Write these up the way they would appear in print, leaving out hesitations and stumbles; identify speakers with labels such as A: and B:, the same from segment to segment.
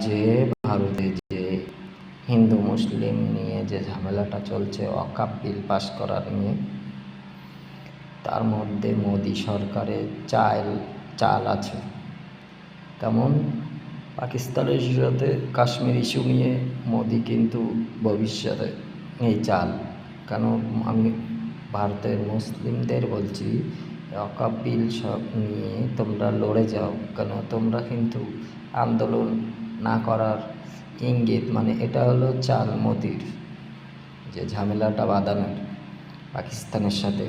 A: যে ভারতে যে হিন্দু মুসলিম নিয়ে যে ঝামেলাটা চলছে ওয়াকফ বিল পাস করার নিয়ে, তার মধ্যে মোদি সরকারের চাল আছে। তেমন পাকিস্তানের সাথে কাশ্মীর ইস্যু নিয়ে মোদি কিন্তু ভবিষ্যতে এই চাল, কেন আমি ভারতের মুসলিমদের বলছি, ওয়াকফ বিল সব নিয়ে তোমরা লড়ে যাও, কেন তোমরা কিন্তু আন্দোলন না করার ইঙ্গিত, মানে এটা হলো চাল মোদির, যে ঝামেলাটা বাঁধানোর পাকিস্তানের সাথে।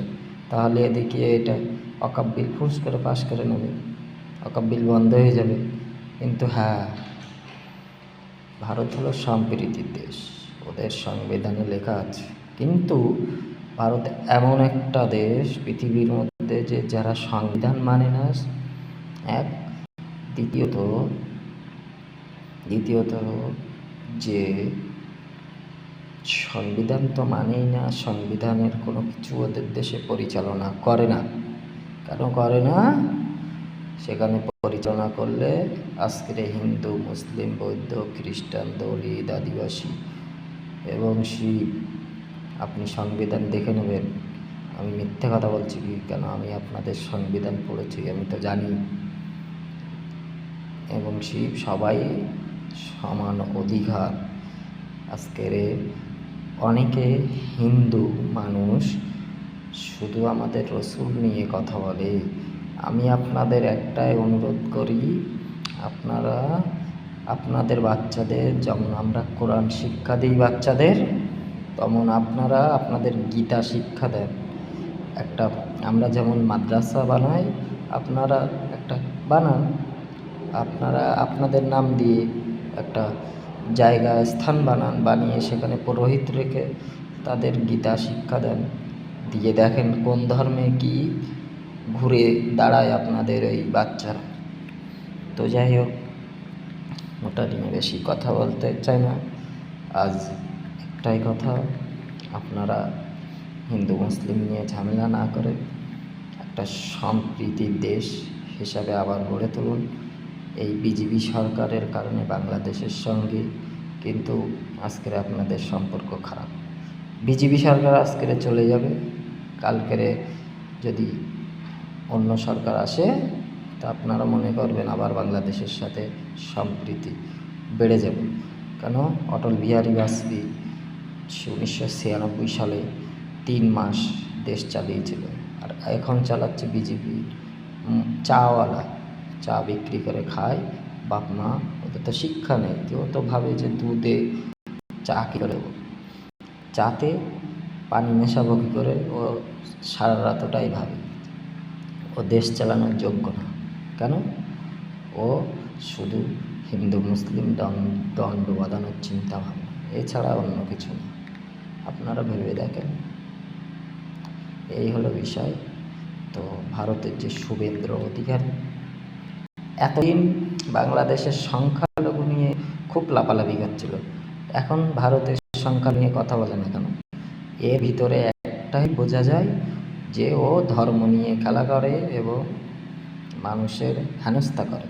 A: তাহলে এদিকে এটা ওয়াকফ বিল ফুস করে পাস করে নেবে, ওয়াকফ বিল বন্ধ হয়ে যাবে। কিন্তু হ্যাঁ, ভারত হলো সম্প্রীতির দেশ, ওদের সংবিধানে লেখা আছে। কিন্তু ভারত এমন একটা দেশ পৃথিবীর মধ্যে যে যারা সংবিধান মানে না, এক, দ্বিতীয়ত যে সংবিধান তো মানেই না, সংবিধানের কোনো কিছু ওদের দেশে পরিচালনা করে না। কেন করে না? সেখানে পরিচালনা করলে আজকের হিন্দু মুসলিম বৌদ্ধ খ্রিস্টান দলিত আদিবাসী এবং শিখ, আপনি সংবিধান দেখে নেবেন। আমি মিথ্যে কথা বলছি কি? কেন আমি আপনাদের সংবিধান পড়েছি, আমি তো জানি। এবং শিখ সবাই সমান অধিকার। আজকের অনেকে হিন্দু মানুষ শুধু আমাদের রসুল নিয়ে কথা বলে। আমি আপনাদের একটাই অনুরোধ করি, আপনারা আপনাদের বাচ্চাদের, যেমন আমরা কোরআন শিক্ষা দিই বাচ্চাদের, তেমন আপনারা আপনাদের গীতা শিক্ষা দেন। একটা আমরা যেমন মাদ্রাসা বানাই, আপনারা একটা বানান, আপনারা আপনাদের নাম দিয়ে একটা জায়গা স্থান বানান, বানিয়ে সেখানে পুরোহিত রেখে তাদের গীতা শিক্ষা দেন, দিয়ে দেখেন কোন ধর্মে কি ঘুরে দাঁড়ায় আপনাদের এই বাচ্চারা। তো যাই হোক, ওটা নিয়ে বেশি কথা বলতে চাই না। আজ একটাই কথা, আপনারা হিন্দু মুসলিম নিয়ে ঝামেলা না করে একটা সম্প্রীতির দেশ হিসাবে আবার গড়ে তুলুন। এই বিজেপি সরকারের কারণে বাংলাদেশের সঙ্গে কিন্তু আজকের আপনাদের সম্পর্ক খারাপ। বিজেপি সরকার আজকের চলে যাবে, কালকের যদি অন্য সরকার আসে তা আপনারা মনে করবেন আবার বাংলাদেশের সাথে সম্প্রীতি বেড়ে যাবে। কেন? অটল বিহারী বাজপেয়ী 1996 সালে 3 মাস দেশ চালিয়েছিল, আর এখন চালাচ্ছে বিজেপি। চাওয়ালা, চা বিক্রি করে খায় বাপ মা, ওদের তো শিক্ষা নেই। কেউ তো ভাবে যে দুধে চা কী করে, চাতে পানি মেশাবো কী করে, ও সারা রাত ওটাই ভাবে। ও দেশ চালানোর যোগ্য না। কেন? ও শুধু হিন্দু মুসলিম দণ্ড বাঁধানোর চিন্তা ভাবনা, এছাড়া অন্য কিছু না। আপনারা ভেবে দেখেন, এই হলো বিষয়। তো ভারতের যে শুভেন্দু অধিকারী এতদিন বাংলাদেশের সংখ্যালঘু নিয়ে খুব লাফালাফি করছিল, এখন ভারতের সংখ্যা নিয়ে কথা বলে না কেন? এর ভিতরে একটাই বোঝা যায় যে ও ধর্ম নিয়ে খেলা করে এবং মানুষের হেনস্থা করে।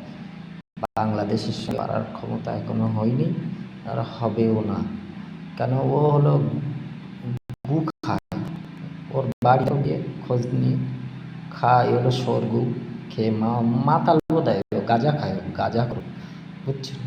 A: বাংলাদেশের সঙ্গে পারার ক্ষমতা এখনো হয়নি, আর হবেও না। কেন? ও হলো গু খায়, ওর বাড়িতে গিয়ে খোঁজ নিয়ে খায়, হলো সরগু খেয়ে মাতাল বোধ হয়, গাঁজা খায়, গাঁজা করে, বুঝছেন?